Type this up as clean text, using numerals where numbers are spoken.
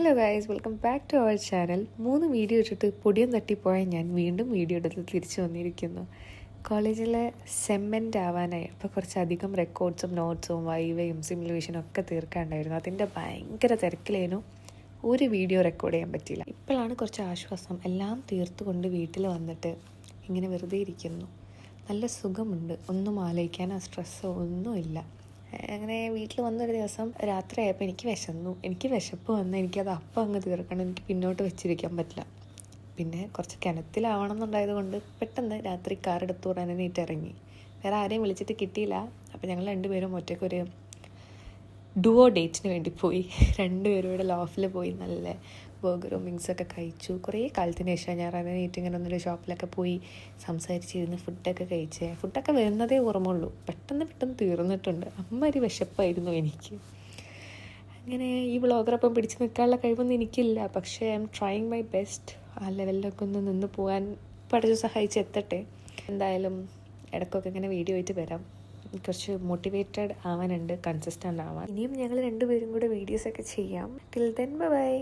Hello guys, welcome back to our channel. 3 video ഇട്ടിട്ട് പൊടിയും തട്ടിപ്പോയ ഞാൻ വീണ്ടും വീഡിയോ എടുത്ത് തിരിച്ചു വന്നിരിക്കുന്നു. കോളേജിലെ സെമ്മൻ്റ് ആവാനായി അപ്പോൾ കുറച്ചധികം റെക്കോർഡ്സും നോട്ട്സും വൈവയും സിമുലേഷനും ഒക്കെ തീർക്കാണ്ടായിരുന്നു. അതിൻ്റെ ഭയങ്കര തിരക്കിലേനു. ഒരു വീഡിയോ റെക്കോർഡ് ചെയ്യാൻ പറ്റിയില്ല. ഇപ്പോഴാണ് കുറച്ച് ആശ്വാസം. എല്ലാം തീർത്തുകൊണ്ട് വീട്ടിൽ വന്നിട്ട് ഇങ്ങനെ വെറുതെ ഇരിക്കുന്നു. നല്ല സുഖമുണ്ട്. ഒന്നും ആലോചിക്കാനോ സ്ട്രെസ്സോ ഒന്നുമില്ല. അങ്ങനെ വീട്ടിൽ വന്നൊരു ദിവസം രാത്രിയായപ്പോൾ എനിക്ക് വിശപ്പ് വന്ന് എനിക്കത് അപ്പം അങ്ങ് തീർക്കണം. എനിക്ക് പിന്നോട്ട് വെച്ചിരിക്കാൻ പറ്റില്ല. പിന്നെ കുറച്ച് കിണറ്റിലാവണം എന്നുണ്ടായത് കൊണ്ട് പെട്ടെന്ന് രാത്രി കാർ എടുത്തു വിടാൻ ഇറങ്ങി. വേറെ ആരെയും വിളിച്ചിട്ട് കിട്ടിയില്ല. അപ്പോൾ ഞങ്ങൾ രണ്ടുപേരും ഒറ്റയ്ക്കൊരു ഡുവോ ഡേറ്റിന് വേണ്ടി പോയി. രണ്ടുപേരും ഇവിടെ ലോഫിൽ പോയി നല്ല ബർഗറും വിങ്സൊക്കെ കഴിച്ചു. കുറേ കാലത്തിന് ശേഷം ഞാൻ ഇങ്ങനെ ഒന്നൊരു ഷോപ്പിലൊക്കെ പോയി സംസാരിച്ചിരുന്ന് ഫുഡൊക്കെ കഴിച്ച്. ഫുഡൊക്കെ വരുന്നതേ ഓർമ്മയുള്ളൂ. പെട്ടെന്ന് തീർന്നിട്ടുണ്ട്. അമ്മൊരു വിശപ്പായിരുന്നു എനിക്ക്. അങ്ങനെ ഈ വ്ളോഗറൊപ്പം പിടിച്ച് നിൽക്കാനുള്ള കഴിവൊന്നും എനിക്കില്ല. പക്ഷേ I M trying my best. ആ ലെവലിലൊക്കെ ഒന്ന് നിന്ന് പോകാൻ പഠിച്ചു സഹായിച്ച് എത്തട്ടെ. എന്തായാലും ഇടയ്ക്കൊക്കെ ഇങ്ങനെ വീഡിയോ ആയിട്ട് വരാം. കുറച്ച് മോട്ടിവേറ്റഡ് ആവാനുണ്ട്, കൺസിസ്റ്റൻ്റ് ആവാൻ. ഇനിയും ഞങ്ങൾ രണ്ടുപേരും കൂടെ വീഡിയോസൊക്കെ ചെയ്യാം. Till then bye.